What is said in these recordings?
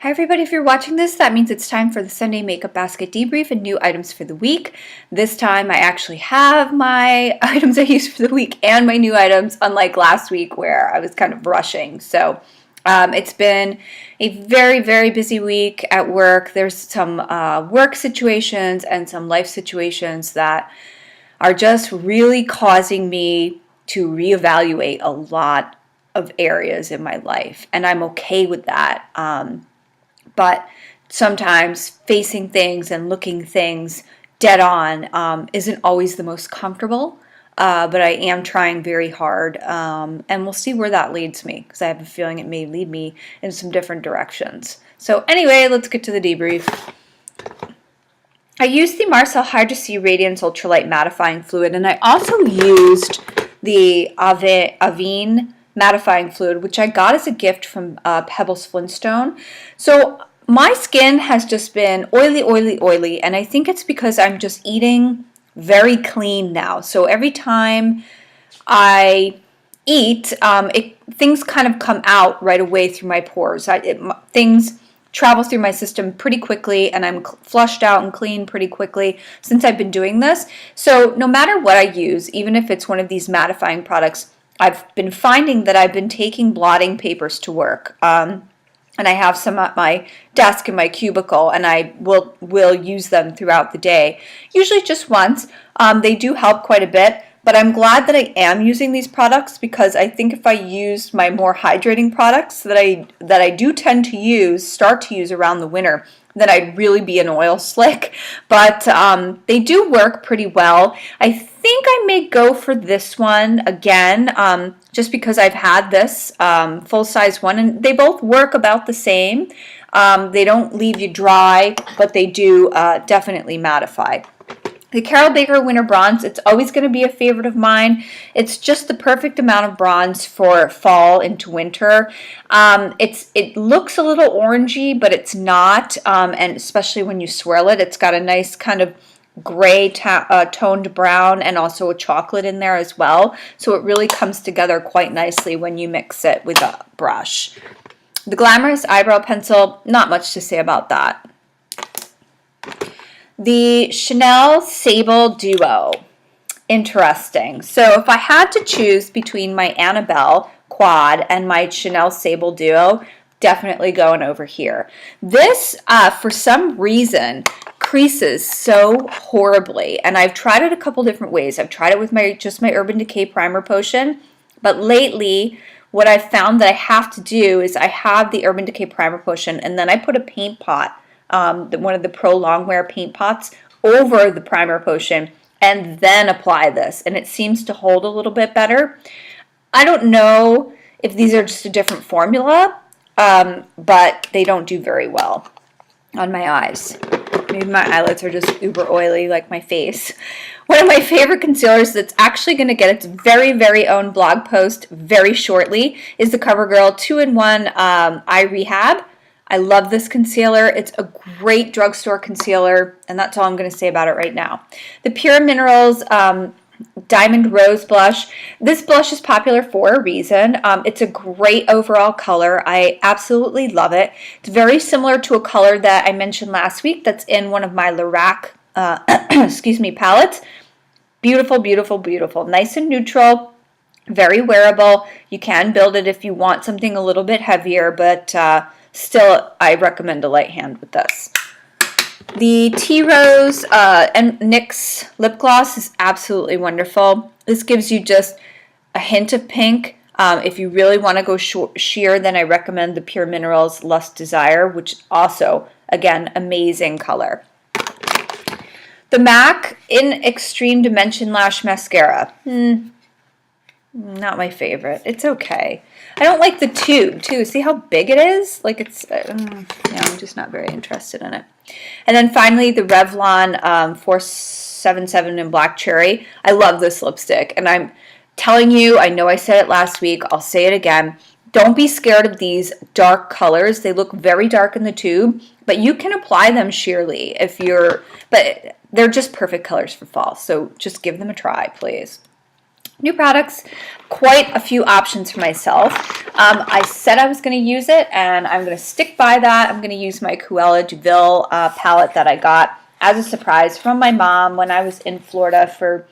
Hi everybody, if you're watching this, that means it's time for the Sunday Makeup Basket debrief and new items for the week. This time I actually have my items I used for the week and my new items, unlike last week where I was kind of rushing. So it's been a very, very busy week at work. There's some work situations and some life situations that are just really causing me to reevaluate a lot of areas in my life, and I'm okay with that. But sometimes facing things and looking things dead on isn't always the most comfortable, but I am trying very hard, and we'll see where that leads me, because I have a feeling it may lead me in some different directions. So anyway, let's get to the debrief. I used the Marcel Hydra C Radiance Ultralight Mattifying Fluid, and I also used the Avon mattifying fluid, which I got as a gift from Pebbles Flintstone. So my skin has just been oily, oily, oily, and I think it's because I'm just eating very clean now. So every time I eat, things kind of come out right away through my pores. Things travel through my system pretty quickly, and I'm flushed out and clean pretty quickly since I've been doing this. So no matter what I use, even if it's one of these mattifying products, I've been finding that I've been taking blotting papers to work, and I have some at my desk in my cubicle, and I will use them throughout the day, usually just once. They do help quite a bit, but I'm glad that I am using these products, because I think if I used my more hydrating products that I do tend to start to use around the winter, then I'd really be an oil slick. But they do work pretty well. I think I may go for this one again, just because I've had this full-size one, and they both work about the same. They don't leave you dry, but they do definitely mattify. The Carol Baker Winter Bronze, it's always going to be a favorite of mine. It's just the perfect amount of bronze for fall into winter. It looks a little orangey, but it's not, and especially when you swirl it, it's got a nice kind of gray toned brown and also a chocolate in there as well. So it really comes together quite nicely when you mix it with a brush. The Glamorous Eyebrow Pencil, not much to say about that. The Chanel Sable Duo, interesting. So if I had to choose between my Annabelle Quad and my Chanel Sable Duo, definitely going over here. This, for some reason, creases so horribly, and I've tried it a couple different ways. I've tried it with just my Urban Decay Primer Potion, but lately what I've found that I have to do is I have the Urban Decay Primer Potion, and then I put a paint pot, one of the Pro Longwear paint pots, over the primer potion, and then apply this, and it seems to hold a little bit better. I don't know if these are just a different formula, but they don't do very well on my eyes. Maybe my eyelids are just uber oily like my face. One of my favorite concealers that's actually going to get its very, very own blog post very shortly is the CoverGirl 2-in-1 Eye Rehab. I love this concealer. It's a great drugstore concealer, and that's all I'm going to say about it right now. The Pure Minerals Diamond Rose Blush. This blush is popular for a reason. It's a great overall color. I absolutely love it. It's very similar to a color that I mentioned last week that's in one of my Lorac excuse me, palettes. Beautiful, beautiful, beautiful. Nice and neutral. Very wearable. You can build it if you want something a little bit heavier, but still, I recommend a light hand with this. The Tea Rose and NYX lip gloss is absolutely wonderful. This gives you just a hint of pink. If you really want to go sheer, then I recommend the Pure Minerals Lust Desire, which is also, again, amazing color. The MAC in Extreme Dimension Lash Mascara. Not my favorite. It's okay. I don't like the tube, too. See how big it is? Like, it's, yeah, I'm just not very interested in it. And then finally, the Revlon 477 in Black Cherry. I love this lipstick, and I'm telling you, I know I said it last week, I'll say it again. Don't be scared of these dark colors. They look very dark in the tube, but you can apply them sheerly if you're, but they're just perfect colors for fall, so just give them a try, please. new products, quite a few options for myself. I said I was going to use it, and I'm going to stick by that. I'm going to use my Cruella de Vil palette that I got as a surprise from my mom when I was in Florida for,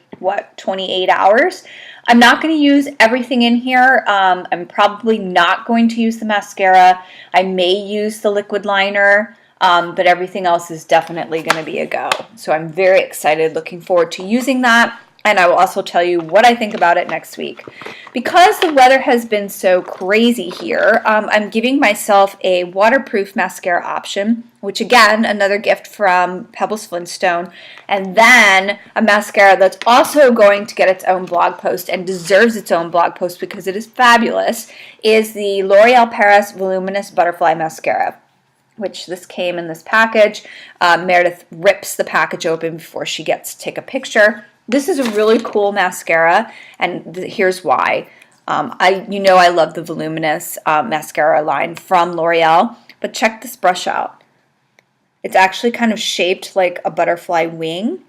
28 hours. I'm not going to use everything in here. I'm probably not going to use the mascara. I may use the liquid liner, but everything else is definitely going to be a go. So I'm very excited, looking forward to using that. And I will also tell you what I think about it next week. Because the weather has been so crazy here, I'm giving myself a waterproof mascara option, which again, another gift from Pebbles Flintstone. And then a mascara that's also going to get its own blog post and deserves its own blog post because it is fabulous, is the L'Oreal Paris Voluminous Butterfly Mascara, which this came in this package. Meredith rips the package open before she gets to take a picture. This is a really cool mascara, and here's why. I love the Voluminous mascara line from L'Oreal, but check this brush out. It's actually kind of shaped like a butterfly wing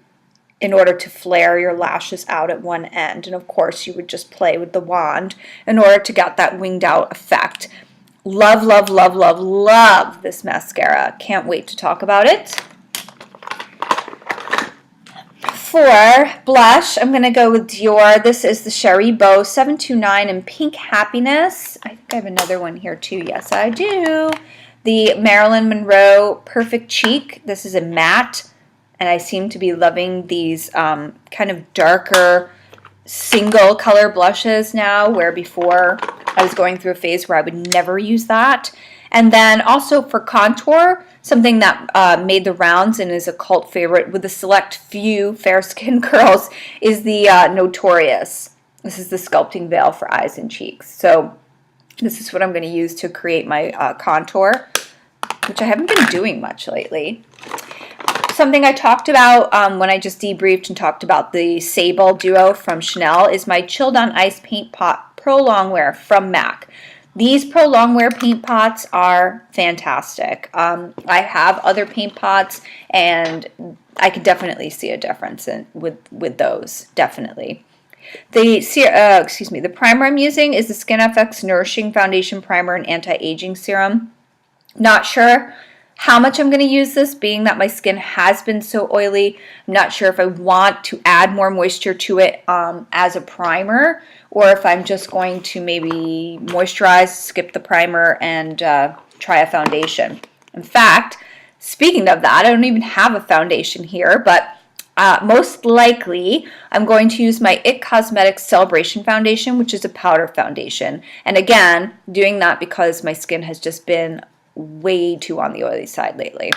in order to flare your lashes out at one end. And of course, you would just play with the wand in order to get that winged out effect. Love, love, love, love, love this mascara. Can't wait to talk about it. For blush, I'm going to go with Dior. This is the Cherie Beau 729 in Pink Happiness. I think I have another one here too. Yes, I do. The Marilyn Monroe Perfect Cheek. This is a matte, and I seem to be loving these kind of darker single color blushes now, where before I was going through a phase where I would never use that. And then also for contour, something that made the rounds and is a cult favorite with a select few fair skin girls is the Notorious. This is the sculpting veil for eyes and cheeks. So this is what I'm going to use to create my contour, which I haven't been doing much lately. Something I talked about when I just debriefed and talked about the Sable Duo from Chanel is my Chilled on Ice Paint Pot Pro Longwear from MAC. These Pro Longwear paint pots are fantastic. I have other paint pots, and I could definitely see a difference with those, definitely. The primer I'm using is the Skin FX Nourishing Foundation Primer and Anti-Aging Serum. Not sure how much I'm going to use this, being that my skin has been so oily. I'm not sure if I want to add more moisture to it as a primer, or if I'm just going to maybe moisturize, skip the primer, and try a foundation. In fact, speaking of that, I don't even have a foundation here, but most likely I'm going to use my IT Cosmetics Celebration Foundation, which is a powder foundation. And again, doing that because my skin has just been way too on the oily side lately.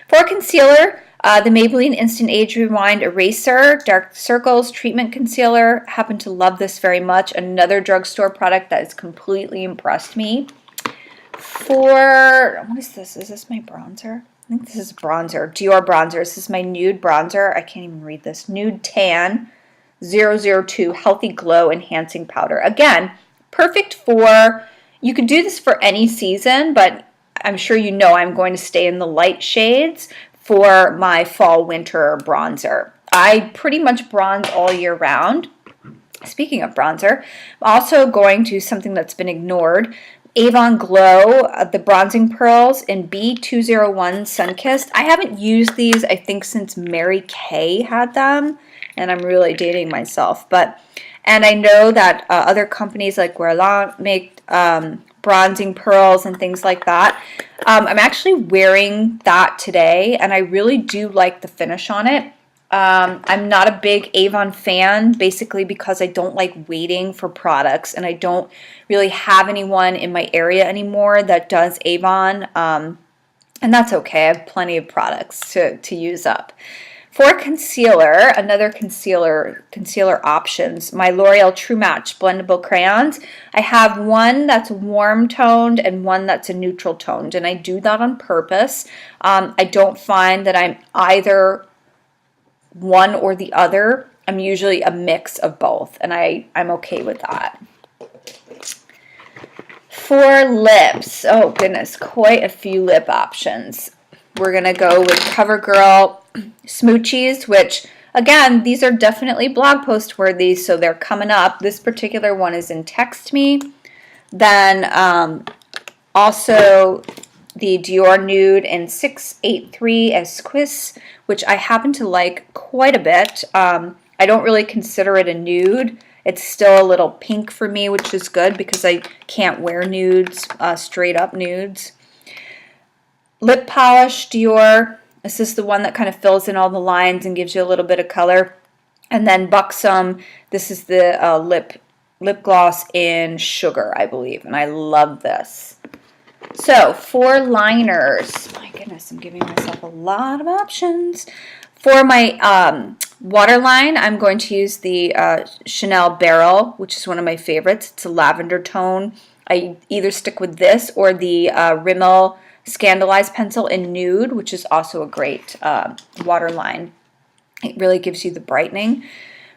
For concealer, the Maybelline Instant Age Rewind Eraser Dark Circles Treatment Concealer. I happen to love this very much. Another drugstore product that has completely impressed me. For, what is this? Is this my bronzer? I think this is bronzer. Dior bronzer. This is my nude bronzer. I can't even read this. Nude Tan 002 Healthy Glow Enhancing Powder. Again, perfect for, you could do this for any season, but I'm sure you know I'm going to stay in the light shades for my fall winter bronzer. I pretty much bronze all year round. Speaking of bronzer, I'm also going to something that's been ignored. Avon Glow, the Bronzing Pearls in B201 Sunkissed. I haven't used these, I think, since Mary Kay had them, and I'm really dating myself. And I know that other companies like Guerlain make bronzing pearls and things like that. I'm actually wearing that today, and I really do like the finish on it. I'm not a big Avon fan, basically because I don't like waiting for products, and I don't really have anyone in my area anymore that does Avon, and that's okay. I have plenty of products to use up. For concealer, another concealer options, my L'Oreal True Match blendable crayons. I have one that's warm toned and one that's a neutral toned, and I do that on purpose. I don't find that I'm either one or the other. I'm usually a mix of both, and I'm okay with that. For lips, oh goodness, quite a few lip options. We're going to go with CoverGirl Smoochies, which Again, these are definitely blog post worthy, so they're coming up. This particular one is in Text Me. Then also the Dior Nude in 683 Esquisse, which I happen to like quite a bit. I don't really consider it a nude. It's still a little pink for me, which is good because I can't wear nudes, straight up nudes. Lip polish, Dior. This is the one that kind of fills in all the lines and gives you a little bit of color. And then Buxom, this is the lip gloss in Sugar, I believe, and I love this. So for liners, my goodness, I'm giving myself a lot of options. For my waterline, I'm going to use the Chanel Barrel, which is one of my favorites. It's a lavender tone. I either stick with this or the Rimmel Scandalized Pencil in Nude, which is also a great waterline. It really gives you the brightening.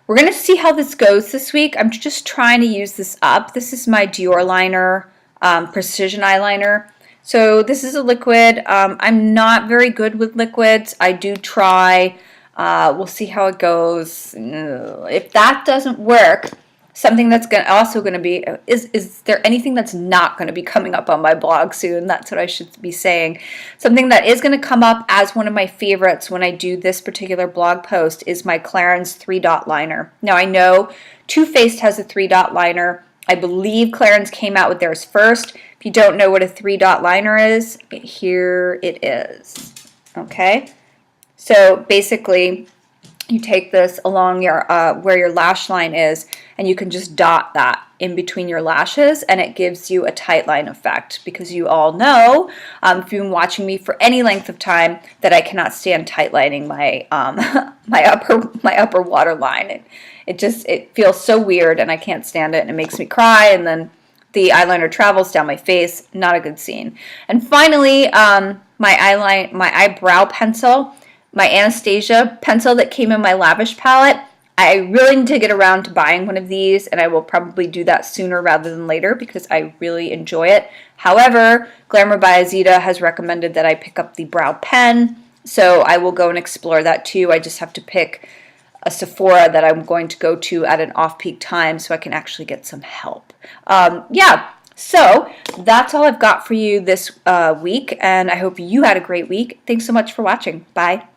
We're going to see how this goes this week. I'm just trying to use this up. This is my Dior liner, Precision Eyeliner. So this is a liquid. I'm not very good with liquids. I do try. We'll see how it goes. If that doesn't work, something that's also going to be, is there anything that's not going to be coming up on my blog soon? That's what I should be saying. Something that is going to come up as one of my favorites when I do this particular blog post is my Clarins 3-dot liner. Now I know Too Faced has a 3-dot liner. I believe Clarins came out with theirs first. If you don't know what a 3-dot liner is, here it is. Okay, so basically you take this along your where your lash line is, and you can just dot that in between your lashes, and it gives you a tight line effect, because you all know, if you've been watching me for any length of time, that I cannot stand tight lining my my upper waterline. It feels so weird, and I can't stand it, and it makes me cry, and then the eyeliner travels down my face. Not a good scene. And finally, my eyebrow pencil, my Anastasia pencil that came in my Lavish palette. I really need to get around to buying one of these, and I will probably do that sooner rather than later because I really enjoy it. However, Glamour by Azita has recommended that I pick up the brow pen, so I will go and explore that too. I just have to pick a Sephora that I'm going to go to at an off-peak time so I can actually get some help. Yeah, so that's all I've got for you this week, and I hope you had a great week. Thanks so much for watching. Bye.